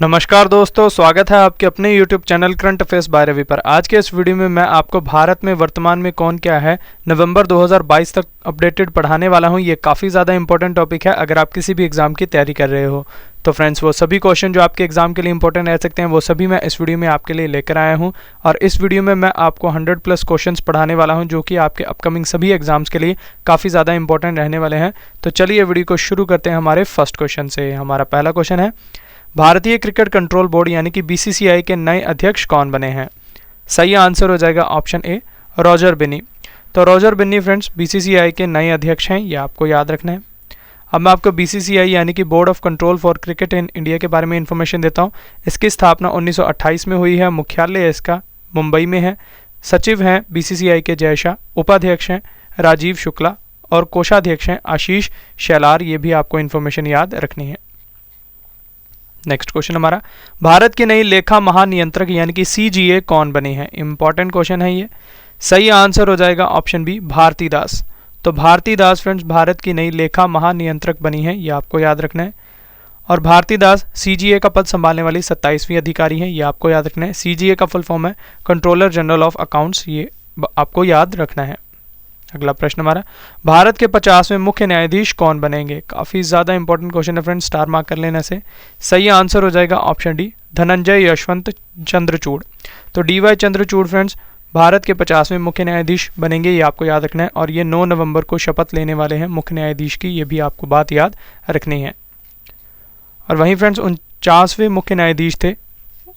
नमस्कार दोस्तों, स्वागत है आपके अपने YouTube channel current affairs by Ravi पर। आज के इस वीडियो में मैं आपको भारत में वर्तमान में कौन क्या है नवंबर 2022 तक अपडेटेड पढ़ाने वाला हूं। ये काफ़ी ज़्यादा इंपॉर्टेंट टॉपिक है अगर आप किसी भी एग्जाम की तैयारी कर रहे हो तो फ्रेंड्स वो सभी क्वेश्चन जो आपके एग्जाम के लिए इंपॉर्टेंट रह सकते हैं वो सभी मैं इस वीडियो में आपके लिए लेकर आया हूँ। और इस वीडियो में मैं आपको 100+ क्वेश्चन पढ़ाने वाला हूँ जो कि आपके अपकमिंग सभी एग्जाम्स के लिए काफ़ी ज़्यादा इंपॉर्टेंट रहने वाले हैं। तो चलिए वीडियो को शुरू करते हैं हमारे फर्स्ट क्वेश्चन से। हमारा पहला क्वेश्चन है, भारतीय क्रिकेट कंट्रोल बोर्ड यानी कि बीसीसीआई के नए अध्यक्ष कौन बने हैं? सही आंसर हो जाएगा ऑप्शन ए, रॉजर बिन्नी। तो रॉजर बिन्नी फ्रेंड्स बीसीसीआई के नए अध्यक्ष हैं, ये आपको याद रखना है। अब मैं आपको बीसीसीआई यानी कि board of control for cricket in India के बारे में इंफॉर्मेशन देता हूँ। इसकी स्थापना 1928 में हुई है, मुख्यालय इसका मुंबई में है। सचिव हैं बीसीसीआई के जय शाह, उपाध्यक्ष हैं राजीव शुक्ला और कोषाध्यक्ष हैं आशीष शेलार। ये भी आपको इन्फॉर्मेशन याद रखनी है। नेक्स्ट क्वेश्चन हमारा, भारत की नई लेखा महानियंत्रक यानी कि सीजीए कौन बने हैं? इंपॉर्टेंट क्वेश्चन है ये। सही आंसर हो जाएगा ऑप्शन बी, भारती दास। तो भारती दास फ्रेंड्स भारत की नई लेखा महानियंत्रक बनी है, ये आपको याद रखना है। और भारती दास सीजीए का पद संभालने वाली 27वीं अधिकारी हैं, ये आपको याद रखना है। सीजीए का फुल फॉर्म है कंट्रोलर जनरल ऑफ अकाउंट्स, ये आपको याद रखना है। अगला प्रश्न हमारा, भारत के 50वें मुख्य न्यायाधीश कौन बनेंगे? काफ़ी ज़्यादा इंपॉर्टेंट क्वेश्चन है फ्रेंड्स, स्टार मार्क कर लेने से। सही आंसर हो जाएगा ऑप्शन डी, धनंजय यशवंत चंद्रचूड़। तो डीवाई चंद्रचूड़ फ्रेंड्स भारत के 50वें मुख्य न्यायाधीश बनेंगे, ये आपको याद रखना है। और ये 9 नवंबर को शपथ लेने वाले हैं मुख्य न्यायाधीश की, ये भी आपको बात याद रखनी है। और वहीं फ्रेंड्स 49वें मुख्य न्यायाधीश थे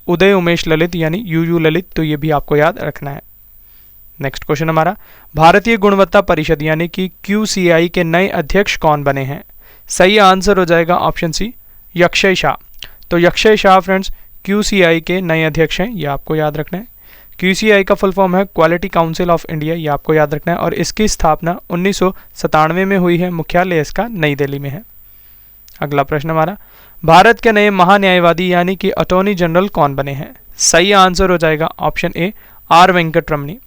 उदय उमेश ललित यानी यूयू ललित, तो ये भी आपको याद रखना है। नेक्स्ट क्वेश्चन हमारा, भारतीय गुणवत्ता परिषद यानी कि QCI के नए अध्यक्ष कौन बने हैं? सही आंसर हो जाएगा ऑप्शन सी, यक्षय शाह। तो यक्षय शाह फ्रेंड्स QCI के नए अध्यक्ष हैं, ये आपको याद रखना है। QCI का फुल फॉर्म है क्वालिटी काउंसिल ऑफ इंडिया, ये आपको याद रखना है। और इसकी स्थापना 1997 में हुई है, मुख्यालय इसका नई दिल्ली में है। अगला प्रश्न हमारा, भारत के नए महान्यायवादी यानी कि अटॉर्नी जनरल कौन बने हैं? सही आंसर हो जाएगा ऑप्शन ए, आर वेंकटरमणी।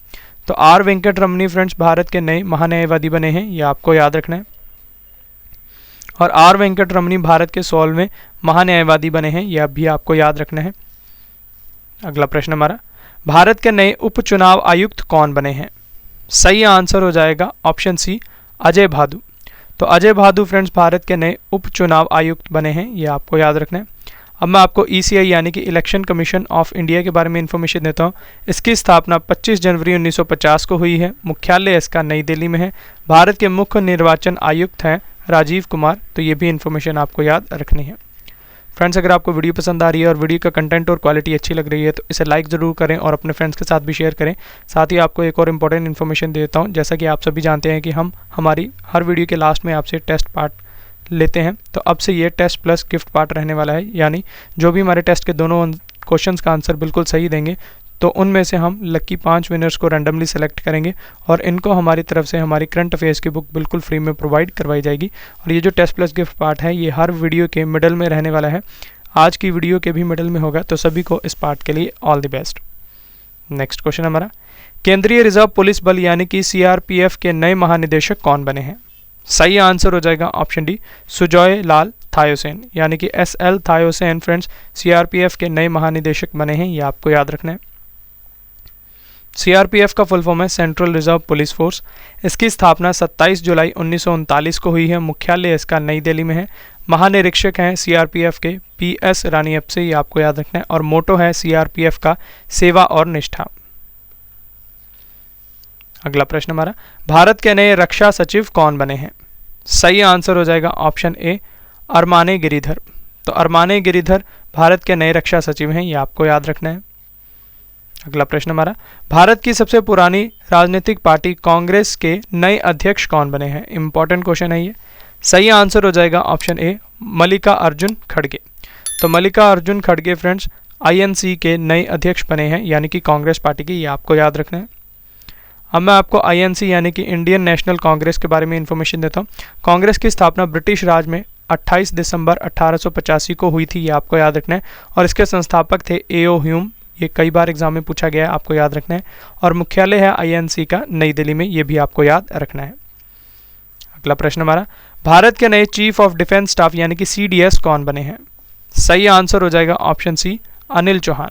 तो आर वेंकटरमणी फ्रेंड्स भारत के नए महान्यायवादी बने हैं, ये आपको याद रखना है। और आर वेंकटरमणी भारत के 16वें महान्यायवादी बने हैं, यह भी आपको याद रखना है। अगला प्रश्न हमारा, भारत के नए उपचुनाव आयुक्त कौन बने हैं? सही आंसर हो जाएगा ऑप्शन सी, अजय भादु। तो अजय भादु फ्रेंड्स भारत के नए उपचुनाव आयुक्त बने हैं, ये आपको याद रखना है। अब मैं आपको ECI यानी कि इलेक्शन कमीशन ऑफ इंडिया के बारे में इंफॉर्मेशन देता हूँ। इसकी स्थापना 25 जनवरी 1950 को हुई है, मुख्यालय इसका नई दिल्ली में है। भारत के मुख्य निर्वाचन आयुक्त हैं राजीव कुमार, तो ये भी इंफॉर्मेशन आपको याद रखनी है। फ्रेंड्स अगर आपको वीडियो पसंद आ रही है और वीडियो का कंटेंट और क्वालिटी अच्छी लग रही है तो इसे लाइक ज़रूर करें और अपने फ्रेंड्स के साथ भी शेयर करें। साथ ही आपको एक और इम्पॉर्टेंट इन्फॉर्मेशन देता हूँ, जैसा कि आप सभी जानते हैं कि हम हमारी हर वीडियो के लास्ट में आपसे टेस्ट पार्ट लेते हैं। तो अब से ये टेस्ट प्लस गिफ्ट पार्ट रहने वाला है, यानी जो भी हमारे टेस्ट के दोनों क्वेश्चंस का आंसर बिल्कुल सही देंगे तो उनमें से हम लकी 5 विनर्स को रैंडमली सेलेक्ट करेंगे और इनको हमारी तरफ से हमारी करंट अफेयर्स की बुक बिल्कुल फ्री में प्रोवाइड करवाई जाएगी। और ये जो टेस्ट प्लस गिफ्ट पार्ट है ये हर वीडियो के मिडल में रहने वाला है, आज की वीडियो के भी मिडल में होगा, तो सभी को इस पार्ट के लिए all the best. Next question हमारा, केंद्रीय रिजर्व पुलिस बल यानी कि CRPF के नए महानिदेशक कौन बने हैं? सही आंसर हो जाएगा ऑप्शन डी, सुजॉय लाल थायोसेन यानी कि SL थायोसेन फ्रेंड्स CRPF के नए महानिदेशक बने हैं, ये आपको याद रखना है। CRPF का फुल फॉर्म है सेंट्रल रिजर्व पुलिस फोर्स। इसकी स्थापना 27 जुलाई 1939 को हुई है, मुख्यालय इसका नई दिल्ली में है। महानिरीक्षक हैं CRPF के PS रानीअप्से, ये आपको याद रखना है। और मोटो है CRPF का सेवा और निष्ठा। अगला प्रश्न हमारा, भारत के नए रक्षा सचिव कौन बने हैं? सही आंसर हो जाएगा ऑप्शन ए, अरमाने गिरिधर। तो अरमाने गिरिधर भारत के नए रक्षा सचिव हैं, ये आपको याद रखना है। अगला प्रश्न हमारा, भारत की सबसे पुरानी राजनीतिक पार्टी कांग्रेस के नए अध्यक्ष कौन बने हैं? इंपॉर्टेंट क्वेश्चन है ये। सही आंसर हो जाएगा ऑप्शन ए, मल्लिका अर्जुन खड़गे। तो मल्लिका अर्जुन खड़गे फ्रेंड्स INC के नए अध्यक्ष बने हैं, यानी कि कांग्रेस पार्टी की, ये आपको याद रखना है। अब मैं आपको INC यानी कि इंडियन नेशनल कांग्रेस के बारे में इंफॉर्मेशन देता हूँ। कांग्रेस की स्थापना ब्रिटिश राज में 28 दिसंबर 1885 को हुई थी, ये आपको याद रखना है। और इसके संस्थापक थे A.O. ह्यूम, ये कई बार एग्जाम में पूछा गया है, आपको याद रखना है। और मुख्यालय है INC का नई दिल्ली में, ये भी आपको याद रखना है। अगला प्रश्न हमारा, भारत के नए चीफ ऑफ डिफेंस स्टाफ यानी कि CDS कौन बने हैं? सही आंसर हो जाएगा ऑप्शन सी अनिल चौहान।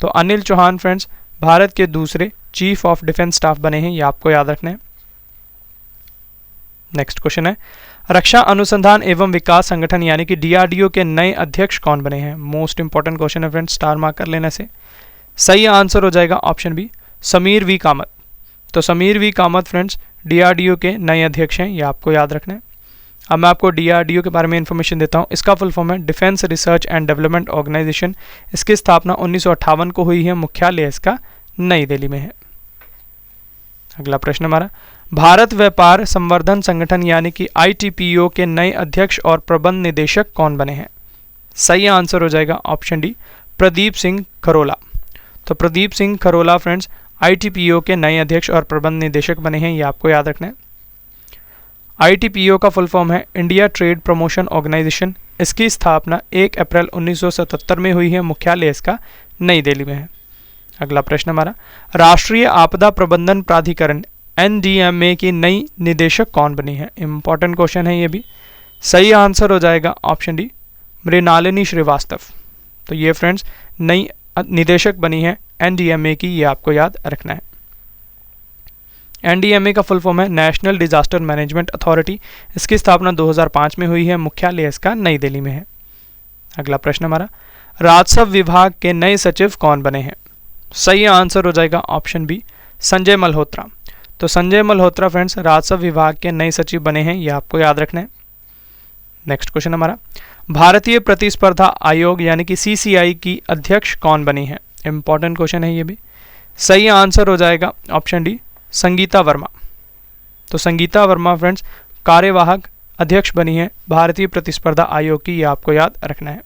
तो अनिल चौहान फ्रेंड्स भारत के दूसरे चीफ ऑफ डिफेंस स्टाफ बने हैं, ये आपको याद रखना है। नेक्स्ट क्वेश्चन है, रक्षा अनुसंधान एवं विकास संगठन यानी कि डीआरडीओ के नए अध्यक्ष कौन बने हैं? मोस्ट इंपॉर्टेंट क्वेश्चन है फ्रेंड्स, स्टार मार्क कर लेने से। सही आंसर हो जाएगा option B Sameer V Kamat. तो Sameer V Kamat friends DRDO के नए अध्यक्ष हैं, ये आपको याद रखना है। अब मैं आपको डीआरडीओ के बारे में इंफॉर्मेशन देता हूँ। इसका फुल फॉर्म है defence research and development organisation. इसकी स्थापना 1958 को हुई है, मुख्यालय इसका नई दिल्ली में है। अगला प्रश्न हमारा, भारत व्यापार संवर्धन संगठन यानी कि आईटीपीओ के नए अध्यक्ष और प्रबंध निदेशक कौन बने हैं? सही आंसर हो जाएगा ऑप्शन डी प्रदीप सिंह खरोला। तो प्रदीप सिंह खरोला फ्रेंड्स आईटीपीओ के नए अध्यक्ष और प्रबंध निदेशक बने हैं, ये आपको याद रखना है। आईटीपीओ का फुल फॉर्म है इंडिया ट्रेड प्रमोशन ऑर्गेनाइजेशन। इसकी स्थापना 1 अप्रैल 1977 में हुई है, मुख्यालय इसका नई दिल्ली में है। अगला प्रश्न हमारा, राष्ट्रीय आपदा प्रबंधन प्राधिकरण एनडीएमए की नई निदेशक कौन बनी है? इंपॉर्टेंट क्वेश्चन है ये भी। सही आंसर हो जाएगा ऑप्शन डी मृणालिनी श्रीवास्तव। तो ये फ्रेंड्स नई निदेशक बनी है एनडीएमए की, ये आपको याद रखना है। एनडीएमए का फुल फॉर्म है नेशनल डिजास्टर मैनेजमेंट अथॉरिटी। इसकी स्थापना 2005 में हुई है, मुख्यालय इसका नई दिल्ली में है। अगला प्रश्न हमारा, राजस्व विभाग के नए सचिव कौन बने हैं? सही आंसर हो जाएगा ऑप्शन बी संजय मल्होत्रा। तो संजय मल्होत्रा फ्रेंड्स राजस्व विभाग के नए सचिव बने हैं, ये आपको याद रखना है। नेक्स्ट क्वेश्चन हमारा, भारतीय प्रतिस्पर्धा आयोग यानी कि सीसीआई की अध्यक्ष कौन बनी है? इंपॉर्टेंट क्वेश्चन है ये भी। सही आंसर हो जाएगा ऑप्शन डी संगीता वर्मा। तो संगीता वर्मा फ्रेंड्स कार्यवाहक अध्यक्ष बनी है भारतीय प्रतिस्पर्धा आयोग की, ये आपको याद रखना है।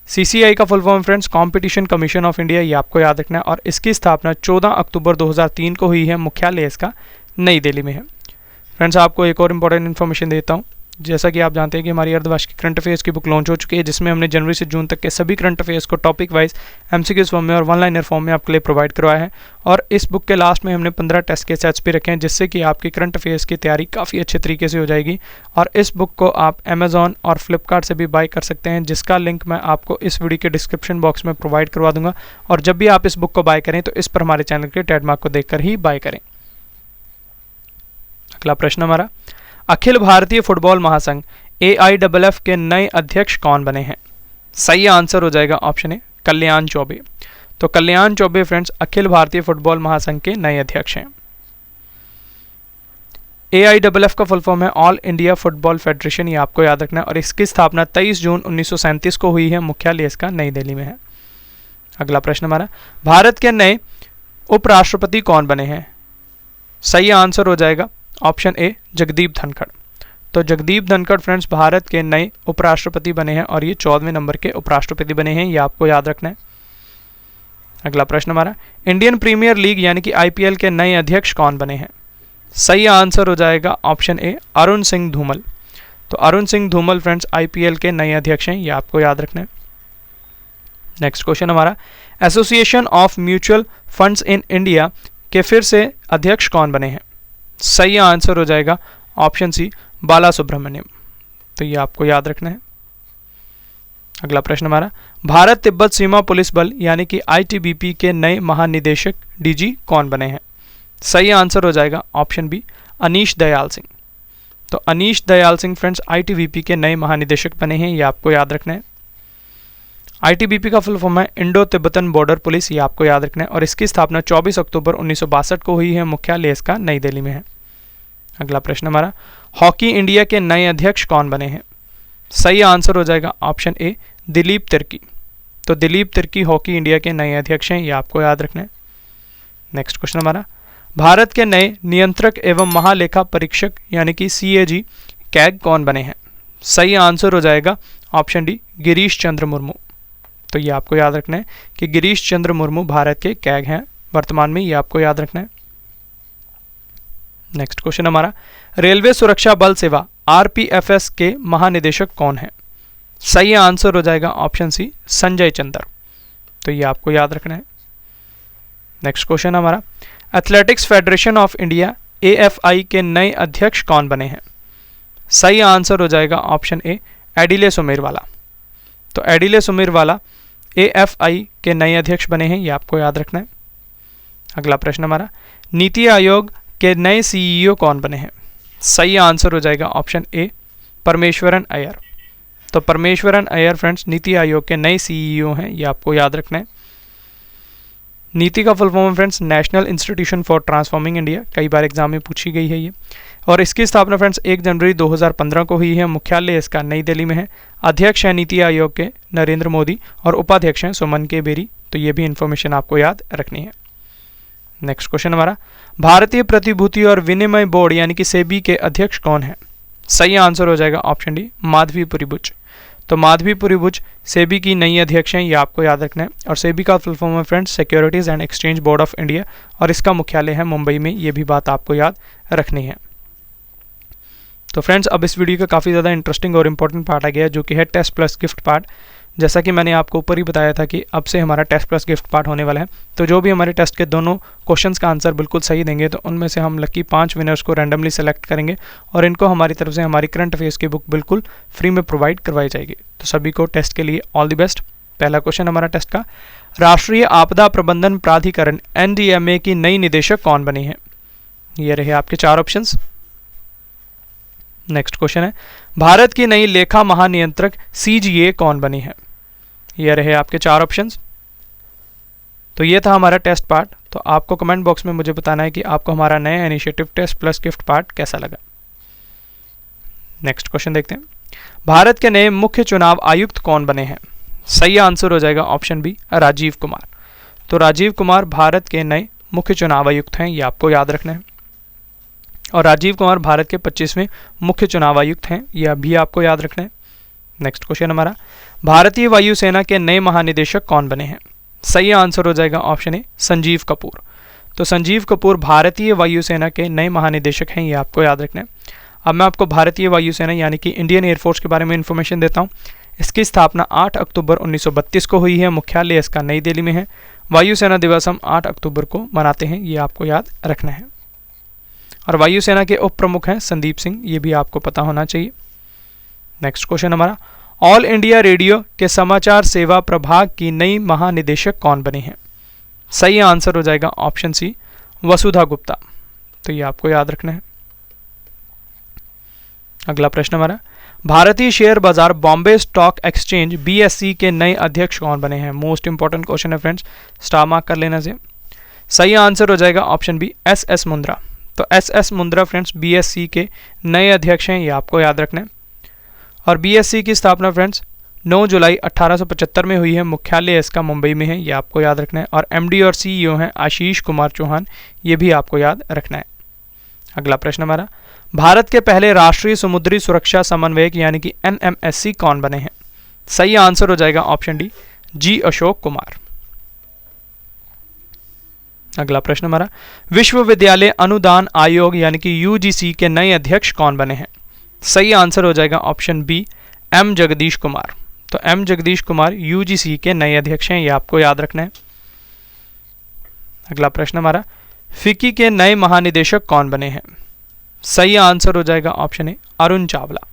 सीसीआई का full form friends competition commission of India, ये आपको याद रखना है। और इसकी स्थापना 14 अक्टूबर 2003 को हुई है, मुख्यालय इसका नई दिल्ली में है। फ्रेंड्स आपको एक और इंपॉर्टेंट इन्फॉर्मेशन देता हूँ। जैसा कि आप जानते हैं कि हमारी अर्धवार्षिक करंट अफेयर्स की बुक लॉन्च हो चुकी है, जिसमें हमने जनवरी से जून तक के सभी करंट अफेयर्स को टॉपिक वाइज एमसीक्यूज फॉर्म में और वन लाइनर फॉर्म में आपके लिए प्रोवाइड करवाया है। और इस बुक के लास्ट में हमने 15 टेस्ट के सेट्स भी रखे हैं, जिससे कि आपकी करंट अफेयर्स की तैयारी काफ़ी अच्छे तरीके से हो जाएगी। और इस बुक को आप अमेजॉन और फ्लिपकार्ट से भी बाय कर सकते हैं, जिसका लिंक मैं आपको इस वीडियो के डिस्क्रिप्शन बॉक्स में प्रोवाइड करवा दूंगा। और जब भी आप इस बुक को बाय करें तो इस पर हमारे चैनल के ट्रेडमार्क को देखकर ही बाय करें। अगला प्रश्न हमारा, अखिल भारतीय फुटबॉल महासंघ AIFF के नए अध्यक्ष कौन बने हैं? सही आंसर हो जाएगा ऑप्शन ए कल्याण चौबे। तो कल्याण चौबे फ्रेंड्स अखिल भारतीय फुटबॉल महासंघ के नए अध्यक्ष हैं। AIFF का फुल फॉर्म है ऑल इंडिया फुटबॉल फेडरेशन, ये आपको याद रखना है। और इसकी स्थापना 23 जून 1937 को हुई है, मुख्यालय इसका नई दिल्ली में है। अगला प्रश्न हमारा, भारत के नए उपराष्ट्रपति कौन बने हैं? सही आंसर हो जाएगा ऑप्शन ए जगदीप धनखड़। तो जगदीप धनखड़ फ्रेंड्स भारत के नए उपराष्ट्रपति बने हैं और ये 14वें नंबर के उपराष्ट्रपति बने हैं, ये आपको याद रखना है। अगला प्रश्न हमारा, इंडियन प्रीमियर लीग यानी कि IPL के नए अध्यक्ष कौन बने हैं? सही आंसर हो जाएगा ऑप्शन ए अरुण सिंह धूमल। तो अरुण सिंह धूमल फ्रेंड्स IPL के नए अध्यक्ष हैं, ये आपको याद रखना है। नेक्स्ट क्वेश्चन हमारा, association of mutual funds in India के फिर से अध्यक्ष कौन बने हैं? सही आंसर हो जाएगा ऑप्शन सी बाला सुब्रमण्यम। तो ये आपको याद रखना है। अगला प्रश्न हमारा, भारत तिब्बत सीमा पुलिस बल यानी कि ITBP के नए महानिदेशक DG कौन बने हैं? सही आंसर हो जाएगा ऑप्शन बी अनीश दयाल सिंह। तो अनीश दयाल सिंह फ्रेंड्स ITBP के नए महानिदेशक बने हैं, ये आपको याद रखना है। ITBP का फुल फॉर्म है इंडो तिब्बतन बॉर्डर पुलिस, ये आपको याद रखना है। और इसकी स्थापना 24 अक्टूबर 1962 को हुई है, मुख्यालय इसका नई दिल्ली में है। अगला प्रश्न हमारा, हॉकी इंडिया के नए अध्यक्ष कौन बने हैं? सही आंसर हो जाएगा ऑप्शन ए दिलीप तिर्की। तो दिलीप तिर्की हॉकी इंडिया के नए अध्यक्ष हैं, ये आपको याद रखना है। नेक्स्ट क्वेश्चन हमारा, भारत के नए नियंत्रक एवं महालेखा परीक्षक यानी कि CAG कैग कौन बने हैं? सही आंसर हो जाएगा ऑप्शन डी गिरीश चंद्र मुर्मू। तो ये आपको याद रखना है कि गिरीश चंद्र मुर्मू भारत के कैग हैं वर्तमान में, ये आपको याद रखना है। नेक्स्ट क्वेश्चन हमारा, रेलवे सुरक्षा बल सेवा RPFS के महानिदेशक कौन है? सही आंसर हो जाएगा ऑप्शन सी संजय चंदर। तो ये आपको याद रखना है। नेक्स्ट क्वेश्चन हमारा, athletics federation of India AFI के नए अध्यक्ष कौन बने हैं? सही आंसर हो जाएगा ऑप्शन ए एडिले सुमेरवाला। तो एडिले सुमेरवाला AFI के नए अध्यक्ष बने हैं, ये आपको याद रखना है। अगला प्रश्न हमारा, नीति आयोग के नए CEO कौन बने हैं? सही आंसर हो जाएगा ऑप्शन ए, परमेश्वरन अय्यर। तो परमेश्वरन अय्यर फ्रेंड्स नीति आयोग के नए CEO हैं, ये आपको याद रखना है। नीति का फुल फॉर्म है friends national institution for transforming India, कई बार एग्जाम में पूछी गई है ये। और इसकी स्थापना फ्रेंड्स 1 जनवरी 2015 को हुई है। मुख्यालय इसका नई दिल्ली में है। अध्यक्ष है नीति आयोग के नरेंद्र मोदी और उपाध्यक्ष हैं सुमन के बेरी। तो ये भी इंफॉर्मेशन आपको याद रखनी है। नेक्स्ट क्वेश्चन हमारा, भारतीय प्रतिभूति और विनिमय बोर्ड यानी कि सेबी के अध्यक्ष कौन है? सही आंसर हो जाएगा ऑप्शन डी, माधवीपुरी बुच। तो माधवीपुरी बुच सेबी की नई अध्यक्ष हैं, ये आपको याद रखना है। और सेबी का फुल फॉर्म है friends securities and exchange board of India और इसका मुख्यालय है मुंबई में, ये भी बात आपको याद रखनी है। तो फ्रेंड्स अब इस वीडियो का काफ़ी ज़्यादा इंटरेस्टिंग और इम्पोर्टेंट पार्ट आ गया जो कि है टेस्ट प्लस गिफ्ट पार्ट। जैसा कि मैंने आपको ऊपर ही बताया था कि अब से हमारा टेस्ट प्लस गिफ्ट पार्ट होने वाला है। तो जो भी हमारे टेस्ट के दोनों क्वेश्चंस का आंसर बिल्कुल सही देंगे तो उनमें से हम लकी 5 विनर्स को रैंडमली सेलेक्ट करेंगे और इनको हमारी तरफ से हमारी करंट अफेयर्स की बुक बिल्कुल फ्री में प्रोवाइड करवाई जाएगी। तो सभी को टेस्ट के लिए ऑल द बेस्ट। पहला क्वेश्चन हमारा टेस्ट का, राष्ट्रीय आपदा प्रबंधन प्राधिकरण NDMA की नई निदेशक कौन बनी है? ये रहे आपके 4 ऑप्शंस। नेक्स्ट क्वेश्चन है, भारत की नई लेखा महानियंत्रक CGA कौन बनी है? ये रहे आपके 4 ऑप्शंस। तो ये था हमारा टेस्ट पार्ट। तो आपको कमेंट बॉक्स में मुझे बताना है कि आपको हमारा नया initiative test plus gift part कैसा लगा। नेक्स्ट क्वेश्चन देखते हैं, भारत के नए मुख्य चुनाव आयुक्त कौन बने हैं? सही आंसर हो जाएगा ऑप्शन बी, राजीव कुमार। तो राजीव कुमार भारत के नए मुख्य चुनाव आयुक्त हैं, ये आपको याद रखना है। और राजीव कुमार भारत के 25वें मुख्य चुनाव आयुक्त हैं, यह भी आपको याद रखना है। नेक्स्ट क्वेश्चन हमारा, भारतीय वायुसेना के नए महानिदेशक कौन बने हैं? सही आंसर हो जाएगा ऑप्शन ए, संजीव कपूर। तो संजीव कपूर भारतीय वायुसेना के नए महानिदेशक हैं, ये आपको याद रखना है। अब मैं आपको भारतीय वायुसेना यानी कि इंडियन एयरफोर्स के बारे में इन्फॉर्मेशन देता हूँ। इसकी स्थापना 8 अक्टूबर 1932 को हुई है। मुख्यालय इसका नई दिल्ली में है। वायुसेना दिवस हम 8 अक्टूबर को मनाते हैं, ये आपको याद रखना है। और वायुसेना के उप प्रमुख हैं संदीप सिंह, ये भी आपको पता होना चाहिए। नेक्स्ट क्वेश्चन हमारा, ऑल इंडिया रेडियो के समाचार सेवा प्रभाग की नई महानिदेशक कौन बनी है? सही आंसर हो जाएगा ऑप्शन सी, वसुधा गुप्ता। तो ये आपको याद रखना है। अगला प्रश्न हमारा, भारतीय शेयर बाजार बॉम्बे स्टॉक एक्सचेंज BSE के नए अध्यक्ष कौन बने हैं? मोस्ट इंपॉर्टेंट क्वेश्चन है फ्रेंड्स, स्टार मार्क कर लेना से। सही आंसर हो जाएगा ऑप्शन बी, SS मुंद्रा। तो SS मुंद्रा फ्रेंड्स BSE के नए अध्यक्ष हैं, ये आपको याद रखना है। और BSE की स्थापना फ्रेंड्स 9 जुलाई 1875 में हुई है। मुख्यालय इसका मुंबई में है, ये आपको याद रखना है। और MD और CEO हैं आशीष कुमार चौहान, ये भी आपको याद रखना है। अगला प्रश्न हमारा, भारत के पहले राष्ट्रीय समुद्री सुरक्षा समन्वयक यानी कि NMSC कौन बने हैं? सही आंसर हो जाएगा option D, G Ashok Kumar. अगला प्रश्न हमारा, विश्वविद्यालय अनुदान आयोग यानी कि UGC के नए अध्यक्ष कौन बने हैं? सही आंसर हो जाएगा option B, M Jagdish Kumar. तो M जगदीश कुमार UGC के नए अध्यक्ष हैं, ये आपको याद रखना है। अगला प्रश्न हमारा, फिक्की के नए महानिदेशक कौन बने हैं? सही आंसर हो जाएगा ऑप्शन ए, अरुण चावला।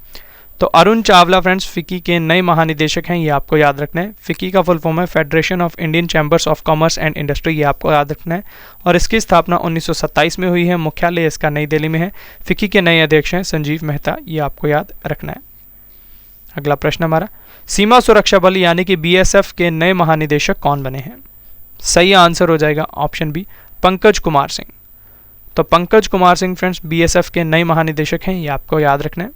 तो अरुण चावला फ्रेंड्स फिक्की के नए महानिदेशक हैं, ये आपको याद रखना है। फिक्की का फुल फॉर्म है federation of Indian chambers of commerce and industry, ये आपको याद रखना है। और इसकी स्थापना 1927 में हुई है। मुख्यालय इसका नई दिल्ली में है। फिक्की के नए अध्यक्ष हैं संजीव मेहता, ये आपको याद रखना है। अगला प्रश्न हमारा, सीमा सुरक्षा बल यानी कि BSF के नए महानिदेशक कौन बने हैं? सही आंसर हो जाएगा ऑप्शन बी, पंकज कुमार सिंह। तो पंकज कुमार सिंह फ्रेंड्स BSF के नए महानिदेशक हैं, ये आपको याद रखना है।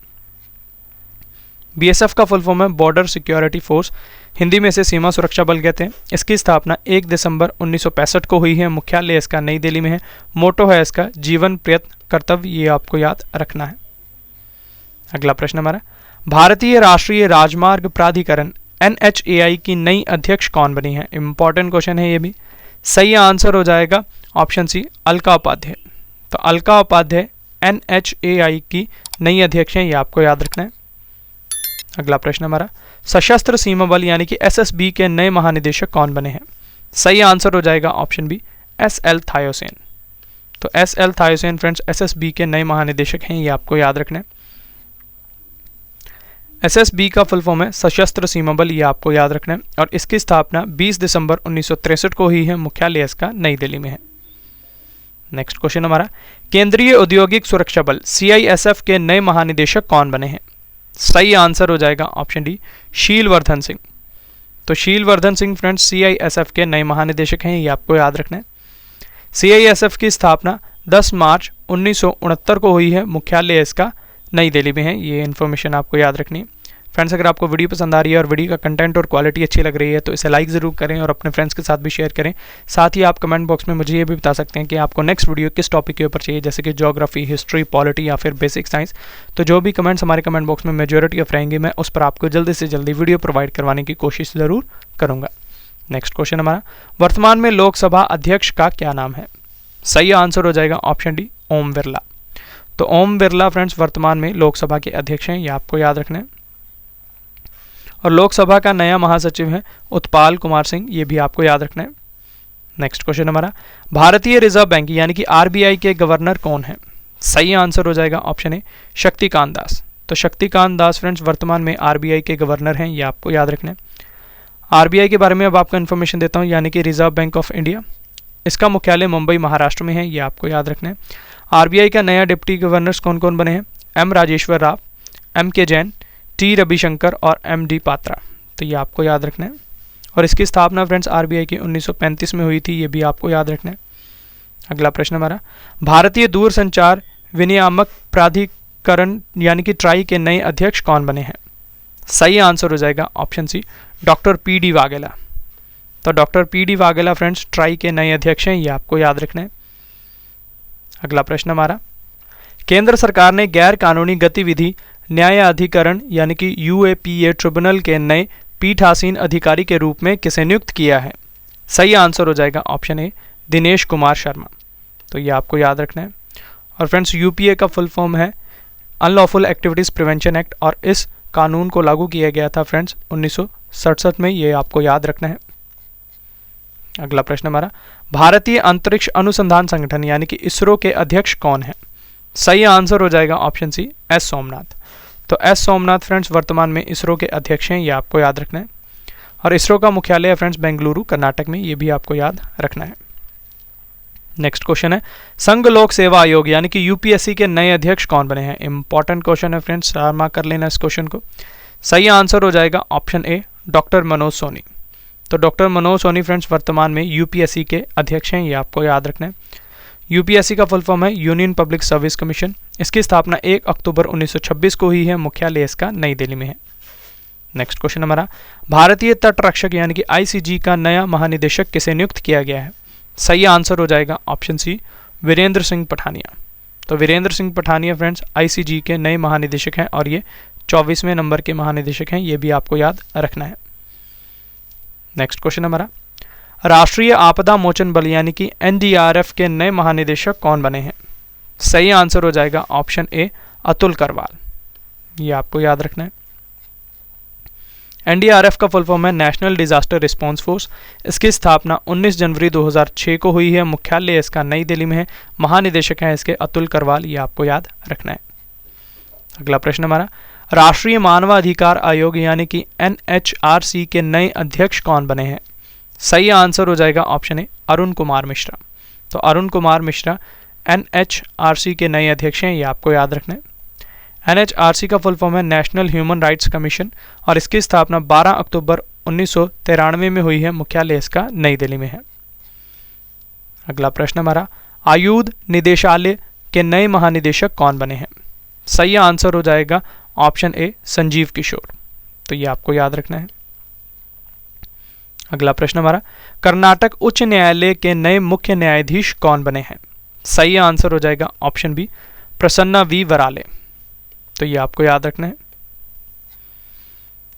BSF का फुल फॉर्म है बॉर्डर सिक्योरिटी फोर्स, हिंदी में इसे सीमा सुरक्षा बल कहते हैं। इसकी स्थापना 1 दिसंबर 1965 को हुई है। मुख्यालय इसका नई दिल्ली में है। मोटो है इसका जीवन प्रयत्न कर्तव्य, ये आपको याद रखना है। अगला प्रश्न हमारा, भारतीय राष्ट्रीय राजमार्ग प्राधिकरण NHAI की नई अध्यक्ष कौन बनी है? इंपॉर्टेंट क्वेश्चन है ये भी। सही आंसर हो जाएगा ऑप्शन सी, अलका उपाध्याय। तो अलका उपाध्याय NHAI की नई अध्यक्ष हैं, ये आपको याद रखना है। अगला प्रश्न हमारा, सशस्त्र सीमा बल यानी कि SSB के नए महानिदेशक कौन बने हैं? सही आंसर हो जाएगा ऑप्शन बी, SL थायोसेन। तो SL थायोसेन फ्रेंड्स SSB के नए महानिदेशक हैं, ये आपको याद रखना है। एसएसबी का फुल फॉर्म है सशस्त्र सीमा बल, ये आपको याद रखना है। और इसकी स्थापना 20 दिसंबर 1963 को हुई है, मुख्यालय इसका नई दिल्ली में है। नेक्स्ट क्वेश्चन हमारा, केंद्रीय औद्योगिक सुरक्षा बल सीआईएसएफ के नए महानिदेशक कौन बने हैं? सही आंसर हो जाएगा ऑप्शन डी, शीलवर्धन सिंह। तो शीलवर्धन सिंह फ्रेंड्स सीआईएसएफ के नए महानिदेशक हैं, ये आपको याद रखना है। सीआईएसएफ की स्थापना 10 मार्च 1969 को हुई है, मुख्यालय इसका नई दिल्ली में है। ये इन्फॉर्मेशन आपको याद रखनी है। फ्रेंड्स, अगर आपको वीडियो पसंद आ रही है और वीडियो का कंटेंट और क्वालिटी अच्छी लग रही है तो इसे लाइक ज़रूर करें और अपने फ्रेंड्स के साथ भी शेयर करें। साथ ही आप कमेंट बॉक्स में मुझे ये भी बता सकते हैं कि आपको नेक्स्ट वीडियो किस टॉपिक के ऊपर चाहिए, जैसे कि ज्योग्राफी, हिस्ट्री, पॉलिटी या फिर बेसिक साइंस। तो जो भी कमेंट्स हमारे कमेंट बॉक्स में मेजॉरिटी ऑफ रहेंगे, मैं उस पर आपको जल्दी से जल्दी वीडियो प्रोवाइड करवाने की कोशिश ज़रूर करूँगा। नेक्स्ट क्वेश्चन हमारा, वर्तमान में लोकसभा अध्यक्ष का क्या नाम है? सही आंसर हो जाएगा ऑप्शन डी, ओम बिरला। तो ओम बिरला फ्रेंड्स वर्तमान में लोकसभा के अध्यक्ष हैं, ये आपको याद रखना है। और लोकसभा का नया महासचिव है उत्पाल कुमार सिंह, ये भी आपको याद रखना है। नेक्स्ट क्वेश्चन हमारा, भारतीय रिजर्व बैंक यानी कि आरबीआई के गवर्नर कौन है? सही आंसर हो जाएगा ऑप्शन ए, शक्तिकांत दास। तो शक्तिकांत दास फ्रेंड्स वर्तमान में आरबीआई के गवर्नर हैं, ये आपको याद रखना है। आरबीआई के बारे में अब आपको इन्फॉर्मेशन देता हूँ, यानी कि रिजर्व बैंक ऑफ इंडिया। इसका मुख्यालय मुंबई महाराष्ट्र में है, ये आपको याद रखना है। आरबीआई का नया डिप्टी गवर्नर्स कौन कौन बने हैं? एम राजेश्वर राव, एम के जैन, टी रविशंकर और एम डी पात्रा। तो ये आपको याद रखना है। और इसकी स्थापना फ्रेंड्स आरबीआई की 1935 में हुई थी, ये भी आपको याद रखना है। अगला प्रश्न हमारा, भारतीय दूरसंचार विनियामक प्राधिकरण यानी कि ट्राई के नए अध्यक्ष कौन बने हैं? सही आंसर हो जाएगा option C, doctor P D Vaghela. तो doctor P D Vaghela friends TRAI के नए अध्यक्ष हैं, ये आपको याद रखना है। अगला प्रश्न हमारा, केंद्र सरकार ने गैर कानूनी गतिविधि न्यायाधिकरण यानी कि यूएपीए ट्रिब्यूनल के नए पीठासीन अधिकारी के रूप में किसे नियुक्त किया है? सही आंसर हो जाएगा ऑप्शन ए, दिनेश कुमार शर्मा। तो ये आपको याद रखना है। और फ्रेंड्स यूपीए का फुल फॉर्म है अनलॉफुल एक्टिविटीज़ प्रिवेंशन एक्ट, और इस कानून को लागू किया गया था फ्रेंड्स 1967 में, ये आपको याद रखना है। अगला प्रश्न हमारा, भारतीय अंतरिक्ष अनुसंधान संगठन यानी कि इसरो के अध्यक्ष कौन है? सही आंसर हो जाएगा ऑप्शन सी, एस सोमनाथ। तो एस सोमनाथ फ्रेंड्स वर्तमान में इसरो के अध्यक्ष हैं, ये आपको याद रखना है। और इसरो का मुख्यालय है फ्रेंड्स बेंगलुरु कर्नाटक में, ये भी आपको याद रखना है। नेक्स्ट क्वेश्चन है, संघ लोक सेवा आयोग यानी कि यूपीएससी के नए अध्यक्ष कौन बने हैं? इंपॉर्टेंट क्वेश्चन है फ्रेंड्स, मार्क कर लेना इस क्वेश्चन को। सही आंसर हो जाएगा option A, doctor Manoj Soni. तो डॉक्टर मनोज सोनी फ्रेंड्स वर्तमान में यूपीएससी के अध्यक्ष हैं, ये आपको याद रखना है। यूपीएससी का फुल फॉर्म है यूनियन पब्लिक सर्विस कमीशन। इसकी स्थापना 1 अक्टूबर 1926 को हुई है, मुख्यालय इसका नई दिल्ली में है। नेक्स्ट क्वेश्चन हमारा, भारतीय तट रक्षक यानी कि आईसीजी का नया महानिदेशक किसे नियुक्त किया गया है? सही आंसर हो जाएगा ऑप्शन सी, वीरेंद्र सिंह पठानिया। तो वीरेंद्र सिंह पठानिया फ्रेंड्स आईसीजी के नए महानिदेशक हैं और ये 24वें नंबर के महानिदेशक हैं, ये भी आपको याद रखना है। नेक्स्ट क्वेश्चन हमारा, राष्ट्रीय आपदा मोचन बल यानी कि एनडीआरएफ के नए महानिदेशक कौन बने हैं? सही आंसर हो जाएगा ऑप्शन ए, अतुल करवाल। ये आपको याद रखना है। एनडीआरएफ का फुल फॉर्म है नेशनल डिजास्टर रिस्पांस फोर्स। इसकी स्थापना 19 जनवरी 2006 को हुई है, मुख्यालय इसका नई दिल्ली में है। महानिदेशक हैं इसके अतुल करवाल, ये आपको याद रखना है। अगला प्रश्न हमारा, राष्ट्रीय मानवाधिकार आयोग यानी कि एनएचआरसी के नए अध्यक्ष कौन बने हैं? सही आंसर हो जाएगा ऑप्शन ए, अरुण कुमार मिश्रा। तो अरुण कुमार मिश्रा एनएचआरसी के नए अध्यक्ष हैं, ये आपको याद रखना है। एनएचआरसी का फुल फॉर्म है नेशनल ह्यूमन राइट्स कमीशन और इसकी स्थापना 12 अक्टूबर 1993 में हुई है, मुख्यालय इसका नई दिल्ली में है। अगला प्रश्न हमारा, आयुध निदेशालय के नए महानिदेशक कौन बने हैं? सही आंसर हो जाएगा ऑप्शन ए, संजीव किशोर। तो ये आपको याद रखना है। अगला प्रश्न हमारा, कर्नाटक उच्च न्यायालय के नए मुख्य न्यायाधीश कौन बने हैं? सही आंसर हो जाएगा ऑप्शन बी, प्रसन्ना वी वराले। तो ये आपको याद रखना है।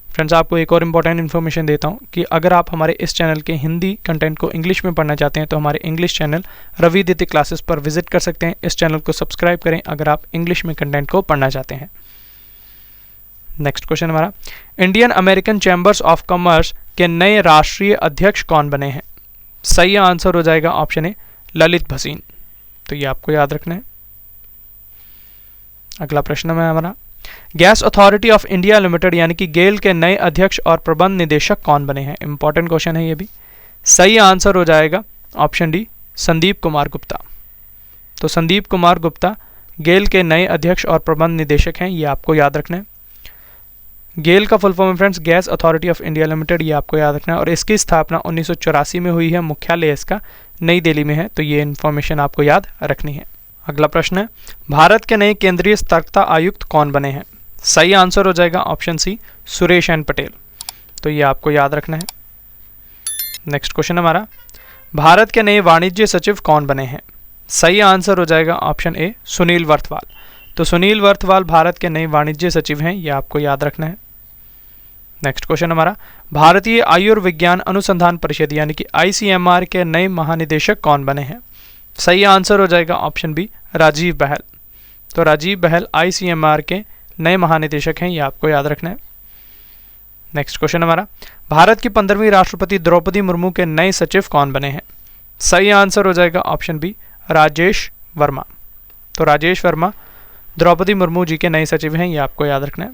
फ्रेंड्स, आपको एक और इम्पॉर्टेंट इन्फॉर्मेशन देता हूँ कि अगर आप हमारे इस चैनल के हिंदी कंटेंट को इंग्लिश में पढ़ना चाहते हैं तो हमारे इंग्लिश चैनल रवि दित्य क्लासेस पर विजिट कर सकते हैं। इस चैनल को सब्सक्राइब करें अगर आप इंग्लिश में कंटेंट को पढ़ना चाहते हैं। नेक्स्ट क्वेश्चन हमारा, Indian American chambers of commerce के नए राष्ट्रीय अध्यक्ष कौन बने हैं? सही आंसर हो जाएगा ऑप्शन ए, ललित भसीन। तो ये आपको याद रखना है। अगला प्रश्न है हमारा, gas authority of India limited यानी कि गेल के नए अध्यक्ष और प्रबंध निदेशक कौन बने हैं? इंपॉर्टेंट क्वेश्चन है ये भी। सही आंसर हो जाएगा ऑप्शन डी, संदीप कुमार गुप्ता। तो संदीप कुमार गुप्ता गेल के नए अध्यक्ष और प्रबंध निदेशक हैं, ये आपको याद रखना है। गेल का फुल फॉर्म है friends gas authority of India limited, ये आपको याद रखना है। और इसकी स्थापना 1984 में हुई है, मुख्यालय इसका नई दिल्ली में है, तो ये इन्फॉर्मेशन आपको याद रखनी है। अगला प्रश्न है, भारत के नए केंद्रीय सतर्कता आयुक्त कौन बने हैं? सही आंसर हो जाएगा option C, Suresh N Patel. तो ये आपको याद रखना है। नेक्स्ट क्वेश्चन हमारा, भारत के नए वाणिज्य सचिव कौन बने हैं? सही आंसर हो जाएगा ऑप्शन ए, सुनील वर्थवाल। तो सुनील वर्थवाल भारत के नए वाणिज्य सचिव हैं, ये आपको याद रखना है। नेक्स्ट क्वेश्चन हमारा, भारतीय आयुर्विज्ञान अनुसंधान परिषद यानी कि ICMR के नए महानिदेशक कौन बने हैं? सही आंसर हो जाएगा ऑप्शन बी, राजीव बहल। तो राजीव बहल ICMR के नए महानिदेशक हैं, ये आपको याद रखना है। नेक्स्ट क्वेश्चन हमारा, भारत की 15वीं राष्ट्रपति द्रौपदी मुर्मू के नए सचिव कौन बने हैं? सही आंसर हो जाएगा ऑप्शन बी, राजेश वर्मा। तो राजेश वर्मा द्रौपदी मुर्मू जी के नए सचिव हैं, ये आपको याद रखना है।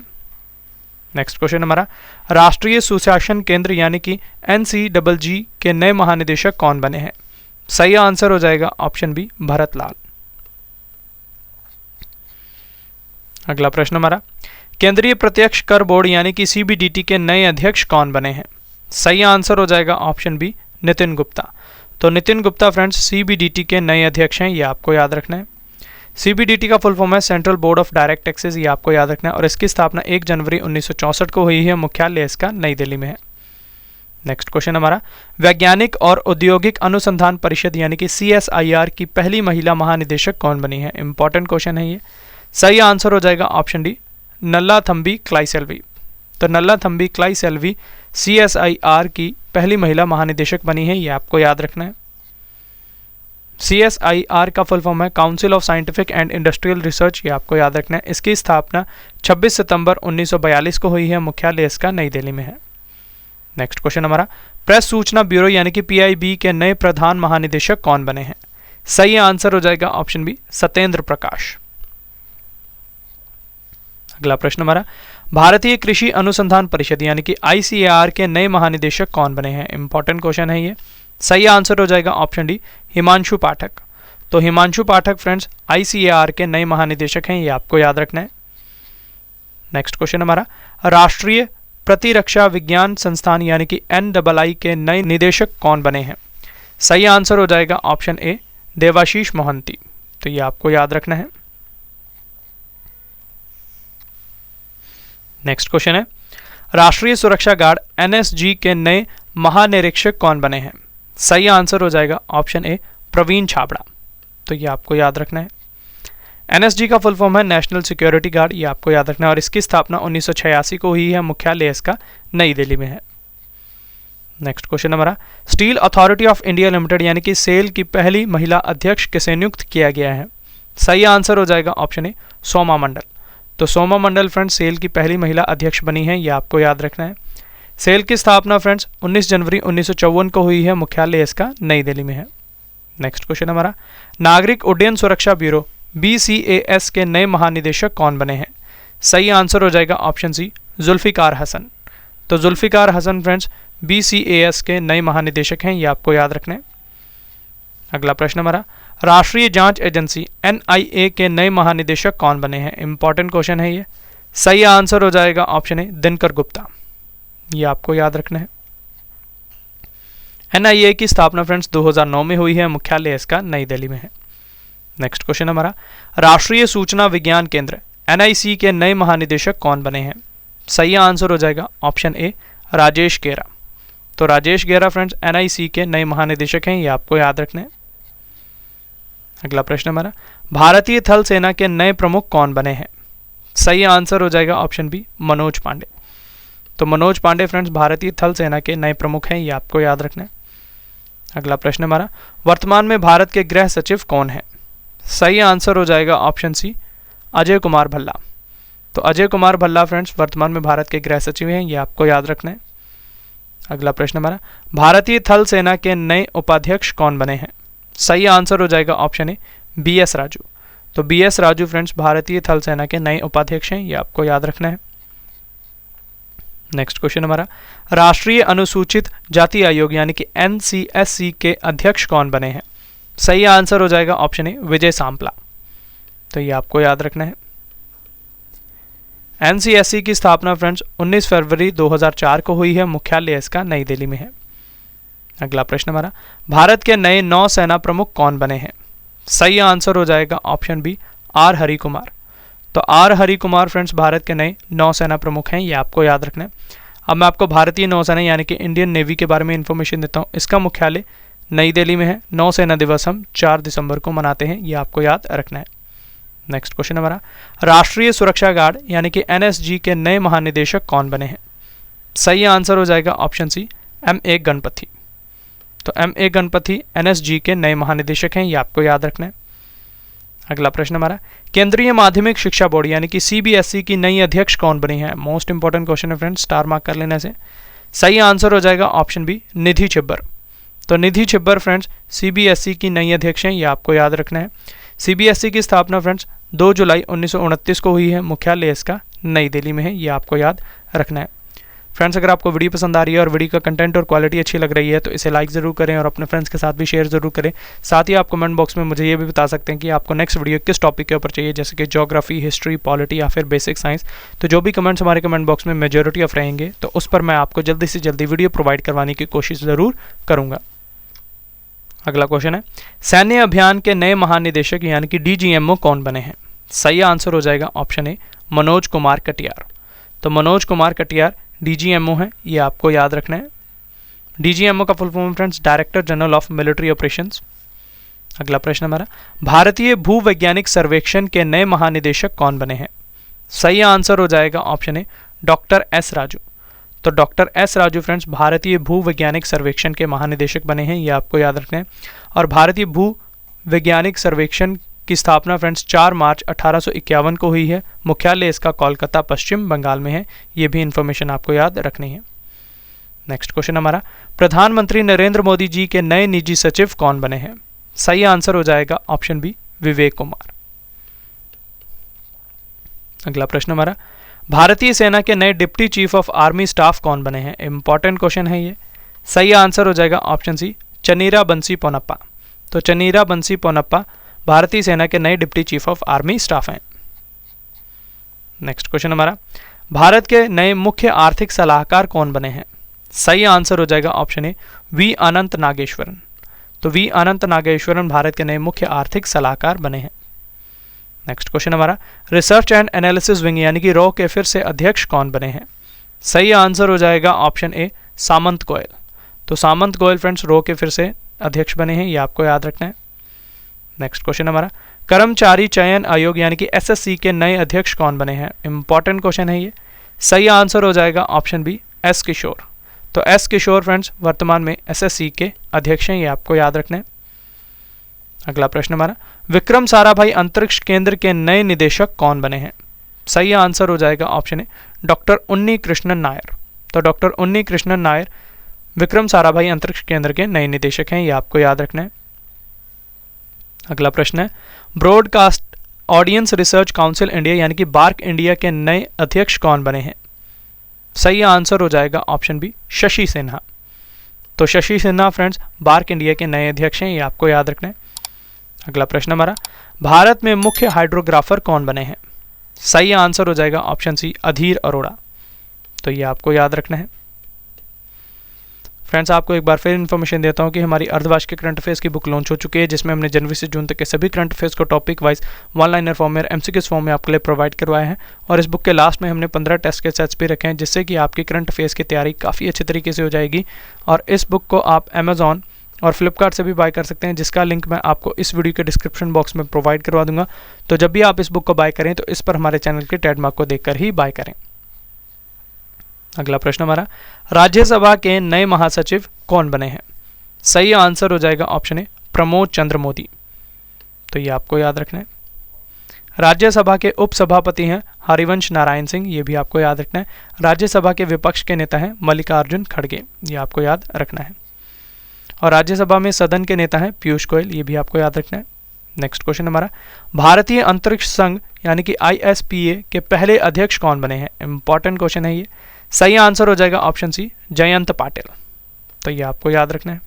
नेक्स्ट क्वेश्चन हमारा, राष्ट्रीय सुशासन केंद्र यानी कि NCGG के नए महानिदेशक कौन बने हैं? सही आंसर हो जाएगा ऑप्शन बी, भरत लाल। अगला प्रश्न हमारा, केंद्रीय प्रत्यक्ष कर बोर्ड यानी कि CBDT के नए अध्यक्ष कौन बने हैं? सही आंसर हो जाएगा ऑप्शन बी, नितिन गुप्ता। तो नितिन गुप्ता फ्रेंड्स CBDT के नए अध्यक्ष हैं, ये आपको याद रखना है। CBDT का फुल फॉर्म है central board of direct taxes, ये आपको याद रखना है। और इसकी स्थापना 1 जनवरी 1964 को हुई है, मुख्यालय इसका नई दिल्ली में है। नेक्स्ट क्वेश्चन हमारा, वैज्ञानिक और औद्योगिक अनुसंधान परिषद यानी कि CSIR की पहली महिला महानिदेशक कौन बनी है? इंपॉर्टेंट क्वेश्चन है ये। सही आंसर हो जाएगा ऑप्शन डी, नल्लाथम्बी क्लाइसेल्वी। तो नल्लाथम्बी क्लाइसेल्वी CSIR की पहली महिला महानिदेशक बनी है, ये आपको याद रखना है। CSIR का फुल फॉर्म है council of scientific and industrial research, ये आपको याद रखना है। इसकी स्थापना 26 सितंबर 1942 को हुई है, मुख्यालय इसका नई दिल्ली में है। नेक्स्ट क्वेश्चन हमारा, प्रेस सूचना ब्यूरो यानी कि PIB के नए प्रधान महानिदेशक कौन बने हैं? सही आंसर हो जाएगा ऑप्शन बी, सत्येंद्र प्रकाश। अगला प्रश्न हमारा, भारतीय कृषि अनुसंधान परिषद यानी कि ICAR के नए महानिदेशक कौन बने हैं? इंपॉर्टेंट क्वेश्चन है ये। सही आंसर हो जाएगा ऑप्शन डी, हिमांशु पाठक। तो हिमांशु पाठक फ्रेंड्स ICAR के नए महानिदेशक हैं, ये आपको याद रखना है। नेक्स्ट क्वेश्चन हमारा, राष्ट्रीय प्रतिरक्षा विज्ञान संस्थान यानी कि NII के नए निदेशक कौन बने हैं? सही आंसर हो जाएगा ऑप्शन ए, देवाशीष मोहंती। तो ये आपको याद रखना है। नेक्स्ट क्वेश्चन है, राष्ट्रीय सुरक्षा गार्ड NSG के नए महानिरीक्षक कौन बने हैं? सही आंसर हो जाएगा ऑप्शन ए, प्रवीण छाबड़ा। तो ये आपको याद रखना है। NSG का फुल फॉर्म है नेशनल सिक्योरिटी गार्ड, ये आपको याद रखना है। और इसकी स्थापना 1986 को हुई है, मुख्यालय इसका नई दिल्ली में है। नेक्स्ट क्वेश्चन हमारा, steel authority of India limited यानी कि सेल की पहली महिला अध्यक्ष किसे नियुक्त किया गया है? सही आंसर हो जाएगा ऑप्शन ए, सोमा मंडल। तो सोमा मंडल फ्रेंड्स सेल की पहली महिला अध्यक्ष बनी है, ये आपको याद रखना है। सेल की स्थापना फ्रेंड्स 19 जनवरी 1954 को हुई है, मुख्यालय इसका नई दिल्ली में है। नेक्स्ट क्वेश्चन हमारा, नागरिक उड्डयन सुरक्षा ब्यूरो BCAS के नए महानिदेशक कौन बने हैं? सही आंसर हो जाएगा ऑप्शन सी, जुल्फिकार हसन। तो जुल्फिकार हसन फ्रेंड्स BCAS के नए महानिदेशक हैं, ये आपको याद रखना है। अगला प्रश्न हमारा, राष्ट्रीय जांच एजेंसी NIA के नए महानिदेशक कौन बने हैं? इंपॉर्टेंट क्वेश्चन है ये। सही आंसर हो जाएगा ऑप्शन ए, दिनकर गुप्ता। ये आपको याद रखना है। NIA की स्थापना फ्रेंड्स 2009 में हुई है, मुख्यालय इसका नई दिल्ली में है। नेक्स्ट क्वेश्चन हमारा, राष्ट्रीय सूचना विज्ञान केंद्र NIC के नए महानिदेशक कौन बने हैं? सही आंसर हो जाएगा ऑप्शन ए, राजेश गेरा। तो राजेश गेरा फ्रेंड्स NIC के नए महानिदेशक हैं, ये आपको याद रखना है। अगला प्रश्न हमारा, भारतीय थल सेना के नए प्रमुख कौन बने हैं? सही आंसर हो जाएगा ऑप्शन बी, मनोज पांडे। तो मनोज पांडे फ्रेंड्स भारतीय थल सेना के नए प्रमुख हैं, ये आपको याद रखना है। अगला प्रश्न हमारा, वर्तमान में भारत के गृह सचिव कौन है? सही आंसर हो जाएगा ऑप्शन सी, अजय कुमार भल्ला। तो अजय कुमार भल्ला फ्रेंड्स वर्तमान में भारत के गृह सचिव हैं, ये आपको याद रखना है। अगला प्रश्न हमारा, भारतीय थल सेना के नए उपाध्यक्ष कौन बने हैं? सही आंसर हो जाएगा ऑप्शन ए, BS राजू। तो BS राजू फ्रेंड्स भारतीय थल सेना के नए उपाध्यक्ष हैं, ये आपको याद रखना है। नेक्स्ट क्वेश्चन हमारा, राष्ट्रीय अनुसूचित जाति आयोग यानी कि NCSC के अध्यक्ष कौन बने हैं? सही आंसर हो जाएगा ऑप्शन ए विजय सांपला। तो ये आपको याद रखना है। NCSC की स्थापना फ्रेंड्स 19 फरवरी 2004 को हुई है, मुख्यालय इसका नई दिल्ली में है। अगला प्रश्न हमारा, भारत के नए नौसेना प्रमुख कौन बने हैं? सही आंसर हो जाएगा option B R Hari Kumar. तो आर हरि कुमार फ्रेंड्स भारत के नए नौसेना प्रमुख हैं, ये आपको याद रखना है। अब मैं आपको भारतीय नौसेना यानी कि इंडियन नेवी के बारे में इंफॉर्मेशन देता हूँ। इसका मुख्यालय नई दिल्ली में है। नौसेना दिवस हम 4 दिसंबर को मनाते हैं, ये आपको याद रखना है। नेक्स्ट क्वेश्चन हमारा, राष्ट्रीय सुरक्षा गार्ड यानी कि NSG के नए महानिदेशक कौन बने हैं? सही आंसर हो जाएगा ऑप्शन सी MA गणपति। तो MA गणपति NSG के नए महानिदेशक हैं, ये आपको याद रखना है। अगला प्रश्न हमारा, केंद्रीय माध्यमिक शिक्षा बोर्ड यानी कि CBSE की नई अध्यक्ष कौन बनी है? मोस्ट इंपॉर्टेंट क्वेश्चन है फ्रेंड्स, स्टार मार्क कर लेने से। सही आंसर हो जाएगा ऑप्शन बी निधि छिब्बर। तो निधि छिब्बर फ्रेंड्स CBSE की नई अध्यक्ष हैं, ये आपको याद रखना है। CBSE की स्थापना फ्रेंड्स 2 जुलाई 1929 को हुई है, मुख्यालय इसका नई दिल्ली में है, ये आपको याद रखना है। फ्रेंड्स अगर आपको वीडियो पसंद आ रही है और वीडियो का कंटेंट और क्वालिटी अच्छी लग रही है तो इसे लाइक ज़रूर करें और अपने फ्रेंड्स के साथ भी शेयर ज़रूर करें। साथ ही आप कमेंट बॉक्स में मुझे ये भी बता सकते हैं कि आपको नेक्स्ट वीडियो किस टॉपिक के ऊपर चाहिए, जैसे कि ज्योग्राफी, हिस्ट्री, पॉलिटी या फिर बेसिक साइंस। तो जो भी कमेंट्स हमारे कमेंट बॉक्स में मेजॉरिटी ऑफ रहेंगे तो उस पर मैं आपको जल्दी से जल्दी वीडियो प्रोवाइड करवाने की कोशिश ज़रूर करूँगा। अगला क्वेश्चन है, सैन्य अभियान के नए महानिदेशक यानी कि DGMO कौन बने हैं? सही आंसर हो जाएगा ऑप्शन ए मनोज कुमार कटियार। तो मनोज कुमार कटियार DGMO है, ये आपको याद रखना है। DGMO का full form friends director general of military operations. अगला प्रश्न हमारा, भारतीय भूवैज्ञानिक सर्वेक्षण के नए महानिदेशक कौन बने हैं? सही आंसर हो जाएगा option A doctor S Raju. तो डॉक्टर S राजू फ्रेंड्स भारतीय भूवैज्ञानिक सर्वेक्षण के महानिदेशक बने हैं, ये आपको याद रखना है। और भारतीय भूवैज्ञानिक सर्वेक्षण की स्थापना फ्रेंड्स 4 मार्च 1851 को हुई है, मुख्यालय इसका कोलकाता पश्चिम बंगाल में है, ये भी इंफॉर्मेशन आपको याद रखनी है। नेक्स्ट क्वेश्चन हमारा, प्रधानमंत्री नरेंद्र मोदी जी के नए निजी सचिव कौन बने हैं? सही आंसर हो जाएगा ऑप्शन बी विवेक कुमार। अगला प्रश्न हमारा, भारतीय सेना के नए deputy chief of army staff कौन बने हैं? इंपॉर्टेंट क्वेश्चन है ये। सही आंसर हो जाएगा ऑप्शन सी चनीरा बंसी पोनप्पा। तो चनीरा बंसी पोनप्पा भारतीय सेना के नए deputy chief of army staff हैं। नेक्स्ट क्वेश्चन हमारा, भारत के नए मुख्य आर्थिक सलाहकार कौन बने हैं? सही आंसर हो जाएगा ऑप्शन ए वी अनंत नागेश्वरन। तो वी अनंत नागेश्वरन भारत के नए मुख्य आर्थिक सलाहकार बने हैं। नेक्स्ट क्वेश्चन हमारा, रिसर्च एंड एनालिसिस विंग यानी कि रॉ के फिर से अध्यक्ष कौन बने हैं? सही आंसर हो जाएगा ऑप्शन ए सामंत गोयल। तो सामंत गोयल फ्रेंड्स रॉ के फिर से अध्यक्ष बने हैं, ये आपको याद रखना है। नेक्स्ट क्वेश्चन हमारा, कर्मचारी चयन आयोग यानी कि SSC के नए अध्यक्ष कौन बने हैं? इंपॉर्टेंट क्वेश्चन है ये। सही आंसर हो जाएगा ऑप्शन बी S किशोर। तो S किशोर फ्रेंड्स वर्तमान में SSC के अध्यक्ष हैं, ये आपको याद रखना है। अगला प्रश्न हमारा, विक्रम साराभाई अंतरिक्ष केंद्र के नए निदेशक कौन बने हैं? सही आंसर हो जाएगा ऑप्शन ए डॉक्टर उन्नी कृष्णन नायर। तो डॉक्टर उन्नी कृष्णन नायर विक्रम साराभाई अंतरिक्ष केंद्र के नए निदेशक हैं, ये आपको याद रखना है। अगला प्रश्न है, broadcast audience research council India यानी कि बार्क इंडिया के नए अध्यक्ष कौन बने हैं? सही आंसर हो जाएगा ऑप्शन बी शशि सिन्हा। तो Shashi Sinha friends BARC India के नए अध्यक्ष हैं, ये आपको याद रखना है। अगला प्रश्न हमारा, भारत में मुख्य हाइड्रोग्राफर कौन बने हैं? सही आंसर हो जाएगा ऑप्शन सी अधीर अरोड़ा। तो ये आपको याद रखना है। फ्रेंड्स आपको एक बार फिर इन्फॉर्मेशन देता हूं कि हमारी अर्धवार्षिक करंट अफेयर्स की बुक लॉन्च हो चुकी है, जिसमें हमने जनवरी से जून तक के सभी करंट अफेयर्स को टॉपिक वाइज 1 लाइनर फॉर्म में MCQs फॉर्म में आपके लिए प्रोवाइड करवाए हैं। और इस बुक के लास्ट में हमने 15 टेस्ट के सेट्स भी रखे हैं, जिससे कि आपकी करंट अफेयर्स की तैयारी काफ़ी अच्छे तरीके से हो जाएगी। और इस बुक को आप अमेजॉन और फ्लिपकार्ट से भी बाय कर सकते हैं, जिसका लिंक मैं आपको इस वीडियो के डिस्क्रिप्शन बॉक्स में प्रोवाइड करवा दूंगा। तो जब भी आप इस बुक को बाय करें तो इस पर हमारे चैनल के टैग मार्क को देखकर ही बाय करें। अगला प्रश्न हमारा, राज्यसभा के नए महासचिव कौन बने हैं? सही आंसर हो जाएगा ऑप्शन ए प्रमोद चंद्र मोदी। तो ये आपको याद रखना है। राज्यसभा के उपसभापति हैं हरिवंश नारायण सिंह, ये भी आपको याद रखना है। राज्यसभा के विपक्ष के नेता हैं मल्लिकार्जुन खड़गे, ये आपको याद रखना है। और राज्यसभा में सदन के नेता हैं पीयूष गोयल, ये भी आपको याद रखना है। नेक्स्ट क्वेश्चन हमारा, भारतीय अंतरिक्ष संघ यानी कि ISPA के पहले अध्यक्ष कौन बने हैं? इंपॉर्टेंट क्वेश्चन है ये। सही आंसर हो जाएगा ऑप्शन सी, जयंत पाटिल। तो ये आपको याद रखना है।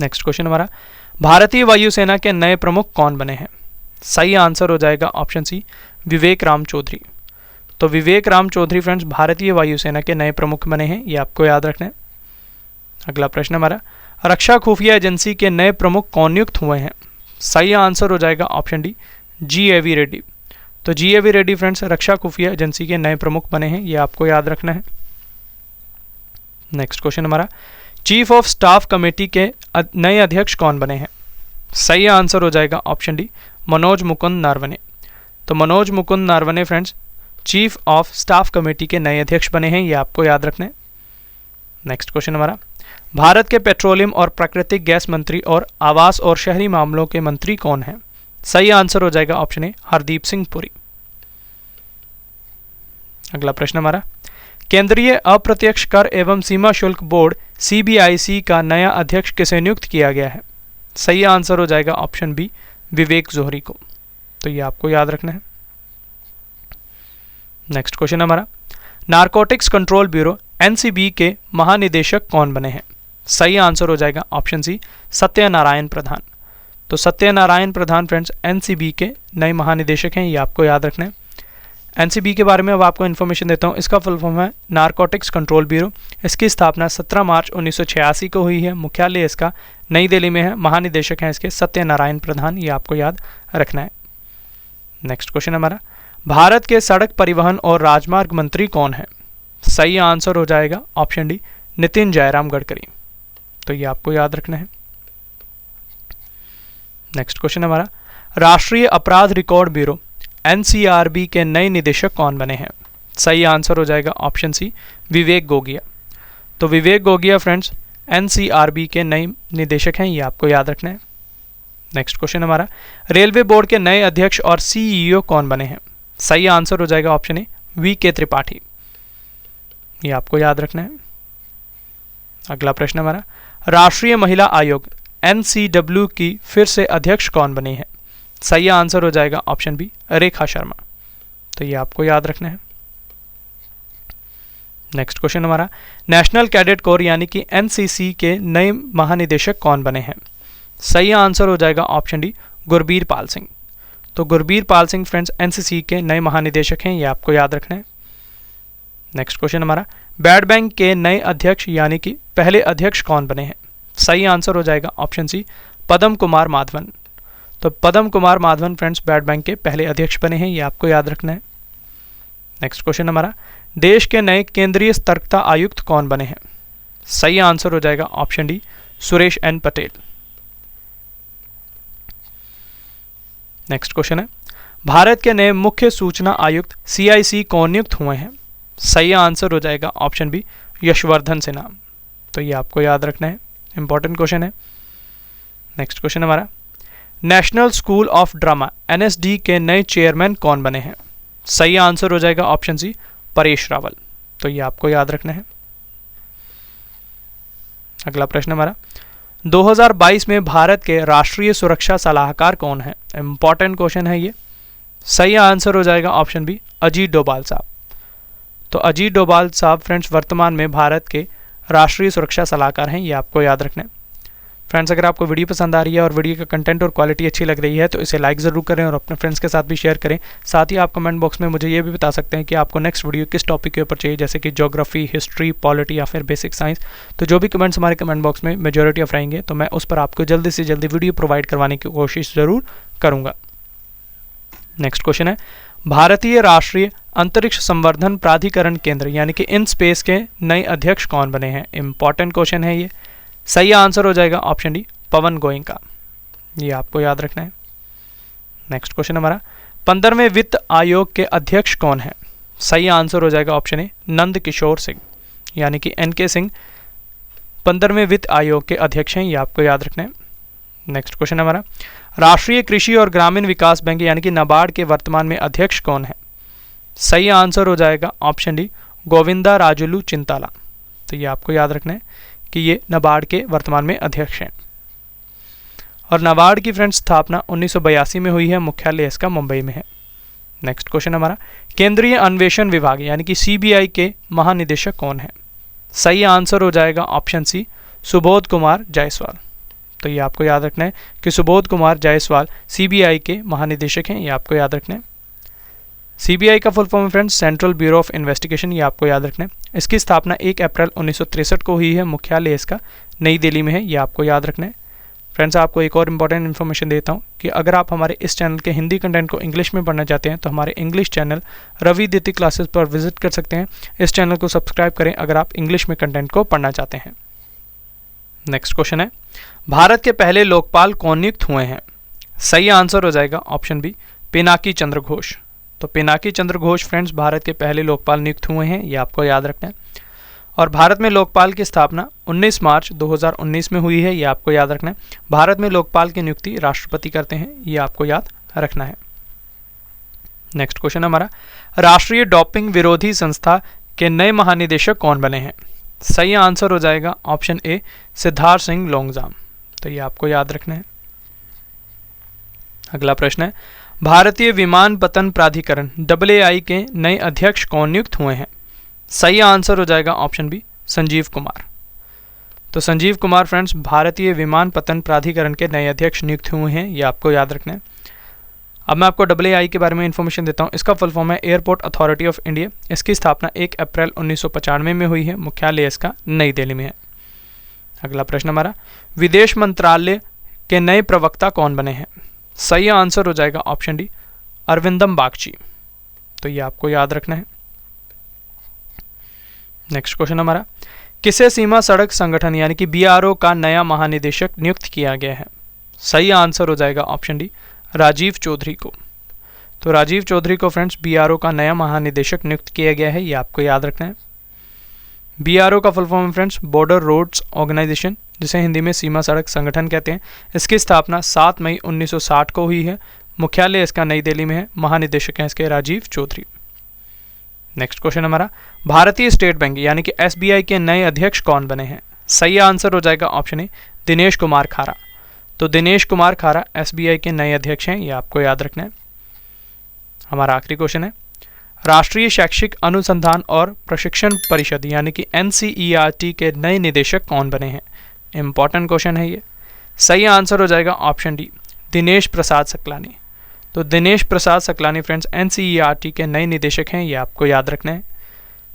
नेक्स्ट क्वेश्चन हमारा, भारतीय वायुसेना के नए प्रमुख कौन बने हैं? सही आंसर हो जाएगा ऑप्शन सी, विवेक राम चौधरी। तो विवेक राम चौधरी फ्रेंड्स भारतीय वायुसेना के नए प्रमुख बने हैं, ये आपको याद रखना है। अगला प्रश्न हमारा, रक्षा खुफिया एजेंसी के नए प्रमुख कौन नियुक्त हुए हैं? सही आंसर हो जाएगा ऑप्शन डी, GAV रेड्डी। तो GAV रेड्डी फ्रेंड्स रक्षा खुफिया एजेंसी के नए प्रमुख बने हैं, ये आपको याद रखना है। नेक्स्ट क्वेश्चन हमारा, चीफ ऑफ स्टाफ कमेटी के नए अध्यक्ष कौन बने हैं? सही आंसर हो जाएगा ऑप्शन डी, मनोज मुकुंद नारवने। तो Manoj Mukund Naravane friends chief of staff committee के नए अध्यक्ष बने हैं, ये आपको याद रखना है। नेक्स्ट क्वेश्चन हमारा, भारत के पेट्रोलियम और प्राकृतिक गैस मंत्री और आवास और शहरी मामलों के मंत्री कौन हैं? सही आंसर हो जाएगा ऑप्शन ए, हरदीप सिंह पुरी। अगला प्रश्न हमारा, केंद्रीय अप्रत्यक्ष कर एवं सीमा शुल्क बोर्ड CBIC का नया अध्यक्ष किसे नियुक्त किया गया है? सही आंसर हो जाएगा ऑप्शन बी, विवेक जोहरी को। तो ये आपको याद रखना है। नेक्स्ट क्वेश्चन हमारा, नारकोटिक्स कंट्रोल ब्यूरो NCB के महानिदेशक कौन बने हैं? सही आंसर हो जाएगा ऑप्शन सी, सत्यनारायण प्रधान। तो सत्यनारायण प्रधान फ्रेंड्स NCB के नए महानिदेशक हैं, ये आपको याद रखना है। NCB के बारे में अब आपको इन्फॉर्मेशन देता हूँ। इसका फुल फॉर्म है नारकोटिक्स कंट्रोल ब्यूरो। इसकी स्थापना 17 मार्च 1986 को हुई है। मुख्यालय इसका नई दिल्ली में है। महानिदेशक हैं इसके सत्यनारायण प्रधान, ये आपको याद रखना है। नेक्स्ट क्वेश्चन हमारा, भारत के सड़क परिवहन और राजमार्ग मंत्री कौन है? सही आंसर हो जाएगा ऑप्शन डी, नितिन जयराम गडकरी। तो ये आपको याद रखना है। नेक्स्ट क्वेश्चन हमारा, राष्ट्रीय अपराध रिकॉर्ड ब्यूरो NCRB के नए निदेशक कौन बने हैं? सही आंसर हो जाएगा ऑप्शन सी, विवेक गोगिया। तो विवेक गोगिया फ्रेंड्स NCRB के नए निदेशक हैं, ये आपको याद रखना है। नेक्स्ट क्वेश्चन हमारा, रेलवे बोर्ड के नए अध्यक्ष और CEO कौन बने हैं? सही आंसर हो जाएगा ऑप्शन ए, VK त्रिपाठी। ये आपको याद रखना है। अगला प्रश्न हमारा, राष्ट्रीय महिला आयोग NCW की फिर से अध्यक्ष कौन बनी है? सही आंसर हो जाएगा ऑप्शन बी, रेखा शर्मा। तो ये आपको याद रखना है। नेक्स्ट क्वेश्चन हमारा, नेशनल कैडेट कोर यानी कि NCC के नए महानिदेशक कौन बने हैं? सही आंसर हो जाएगा ऑप्शन डी, गुरबीर पाल सिंह। तो गुरबीर पाल सिंह फ्रेंड्स NCC के नए महानिदेशक हैं, ये आपको याद रखना है। नेक्स्ट क्वेश्चन हमारा, बैड बैंक के नए अध्यक्ष यानी कि पहले अध्यक्ष कौन बने हैं? सही आंसर हो जाएगा ऑप्शन सी, पद्म कुमार माधवन। तो Padma Kumar Madhavan friends bad bank के पहले अध्यक्ष बने हैं, ये आपको याद रखना है। नेक्स्ट क्वेश्चन हमारा, देश के नए केंद्रीय सतर्कता आयुक्त कौन बने हैं? सही आंसर हो जाएगा option D, Suresh N Patel. Next question है, भारत के नए मुख्य सूचना आयुक्त CIC कौन नियुक्त हुए हैं? सही आंसर हो जाएगा ऑप्शन बी, यशवर्धन सिन्हा। तो ये आपको याद रखना है, इंपॉर्टेंट क्वेश्चन है। नेक्स्ट क्वेश्चन हमारा, national school of drama NSD के नए चेयरमैन कौन बने हैं? सही आंसर हो जाएगा ऑप्शन सी, परेश रावल। तो ये आपको याद रखना है। अगला प्रश्न हमारा, 2022 में भारत के राष्ट्रीय सुरक्षा सलाहकार कौन है? इंपॉर्टेंट क्वेश्चन है ये। सही आंसर हो जाएगा ऑप्शन बी, अजीत डोभाल साहब। तो अजीत डोभाल साहब फ्रेंड्स वर्तमान में भारत के राष्ट्रीय सुरक्षा सलाहकार हैं, ये आपको याद रखना है। फ्रेंड्स अगर आपको वीडियो पसंद आ रही है और वीडियो का कंटेंट और क्वालिटी अच्छी लग रही है तो इसे लाइक ज़रूर करें और अपने फ्रेंड्स के साथ भी शेयर करें। साथ ही आप कमेंट बॉक्स में मुझे ये भी बता सकते हैं कि आपको नेक्स्ट वीडियो किस टॉपिक के ऊपर चाहिए, जैसे कि ज्योग्राफी, हिस्ट्री, पॉलिटी या फिर बेसिक साइंस। तो जो भी कमेंट्स हमारे कमेंट बॉक्स में मेजॉरिटी ऑफ रहेंगे तो मैं उस पर आपको जल्दी से जल्दी वीडियो प्रोवाइड करवाने की कोशिश ज़रूर करूँगा। नेक्स्ट क्वेश्चन है, भारतीय राष्ट्रीय अंतरिक्ष संवर्धन प्राधिकरण केंद्र यानी कि इन स्पेस के नए अध्यक्ष कौन बने हैं? इंपॉर्टेंट क्वेश्चन है ये। सही आंसर हो जाएगा ऑप्शन डी, पवन गोयनका। ये आपको याद रखना है। नेक्स्ट क्वेश्चन हमारा, 15वें वित्त आयोग के अध्यक्ष कौन है? सही आंसर हो जाएगा ऑप्शन ए, नंद किशोर सिंह यानी कि NK सिंह 15वें वित्त आयोग के अध्यक्ष हैं, ये आपको याद रखना है। नेक्स्ट क्वेश्चन हमारा, राष्ट्रीय कृषि और ग्रामीण विकास बैंक यानी कि नाबार्ड के वर्तमान में अध्यक्ष कौन है? सही आंसर हो जाएगा ऑप्शन डी, गोविंदा राजुलू चिंताला। तो ये आपको याद रखना है कि ये नाबार्ड के वर्तमान में अध्यक्ष हैं। और नाबार्ड की फ्रेंड्स स्थापना 1982 में हुई है, मुख्यालय इसका मुंबई में है। नेक्स्ट क्वेश्चन हमारा, केंद्रीय अन्वेषण विभाग यानी कि सीबीआई के महानिदेशक कौन है? सही आंसर हो जाएगा ऑप्शन सी, सुबोध कुमार जायसवाल। तो ये आपको याद रखना है कि सुबोध कुमार जायसवाल सीबीआई के महानिदेशक हैं, ये आपको याद रखना है। सीबीआई का full form friends central bureau of investigation, ये आपको याद रखना है। इसकी स्थापना 1 अप्रैल 1963 को हुई है, मुख्यालय इसका नई दिल्ली में है, ये आपको याद रखना है। फ्रेंड्स आपको एक और इंपॉर्टेंट इन्फॉर्मेशन देता हूँ कि अगर आप हमारे इस चैनल के हिंदी कंटेंट को इंग्लिश में पढ़ना चाहते हैं तो हमारे इंग्लिश चैनल रवि दिति क्लासेस पर विजिट कर सकते हैं। इस चैनल को सब्सक्राइब करें अगर आप इंग्लिश में कंटेंट को पढ़ना चाहते हैं। नेक्स्ट क्वेश्चन है, भारत के पहले लोकपाल कौन नियुक्त हुए हैं? सही आंसर हो जाएगा ऑप्शन बी, पिनाकी चंद्र घोष। तो पिनाकी चंद्र घोष फ्रेंड्स भारत के पहले लोकपाल नियुक्त हुए हैं, ये आपको याद रखना है। और भारत में लोकपाल की स्थापना 19 मार्च 2019 में हुई है, ये आपको याद रखना है। भारत में लोकपाल की नियुक्ति राष्ट्रपति करते हैं, ये आपको याद रखना है। नेक्स्ट क्वेश्चन हमारा, राष्ट्रीय डोपिंग विरोधी संस्था के नए महानिदेशक कौन बने हैं? सही आंसर हो जाएगा ऑप्शन ए, सिद्धार्थ सिंह लोंगजाम। तो ये आपको याद रखना है। अगला प्रश्न है, भारतीय विमानपत्तन प्राधिकरण AAI के नए अध्यक्ष कौन नियुक्त हुए हैं? सही आंसर हो जाएगा ऑप्शन बी, संजीव कुमार। तो संजीव कुमार फ्रेंड्स भारतीय विमानपत्तन प्राधिकरण के नए अध्यक्ष नियुक्त हुए हैं, ये आपको याद रखना है। अब मैं आपको AAI के बारे में इंफॉर्मेशन देता हूँ। इसका फुल फॉर्म है एयरपोर्ट अथॉरिटी ऑफ इंडिया। इसकी स्थापना 1 अप्रैल 1995 में हुई है, मुख्यालय इसका नई दिल्ली में है। अगला प्रश्न हमारा, विदेश मंत्रालय के नए प्रवक्ता कौन बने हैं? सही आंसर हो जाएगा ऑप्शन डी, अरविंदम बागची। तो ये आपको याद रखना है। नेक्स्ट क्वेश्चन हमारा, किसे सीमा सड़क संगठन यानी कि BRO का नया महानिदेशक नियुक्त किया गया है? सही आंसर हो जाएगा ऑप्शन डी, राजीव चौधरी को। तो राजीव चौधरी को फ्रेंड्स BRO का नया महानिदेशक नियुक्त किया गया है, ये आपको याद रखना है। BRO का full form friends border roads organisation, जिसे हिंदी में सीमा सड़क संगठन कहते हैं। इसकी स्थापना 7 मई 1960 को हुई है, मुख्यालय इसका नई दिल्ली में है, महानिदेशक हैं इसके राजीव चौधरी। नेक्स्ट क्वेश्चन हमारा, भारतीय स्टेट बैंक यानी कि SBI के नए अध्यक्ष कौन बने हैं? सही आंसर हो जाएगा ऑप्शन ए, दिनेश कुमार खारा। तो दिनेश कुमार खारा SBI के नए अध्यक्ष हैं, ये आपको याद रखना है। हमारा आखिरी क्वेश्चन है, राष्ट्रीय शैक्षिक अनुसंधान और प्रशिक्षण परिषद यानी कि NCERT के नए निदेशक कौन बने हैं? इंपॉर्टेंट क्वेश्चन है ये। सही आंसर हो जाएगा ऑप्शन डी, दिनेश प्रसाद सकलानी। तो दिनेश प्रसाद सकलानी फ्रेंड्स NCERT के नए निदेशक हैं, ये आपको याद रखना है।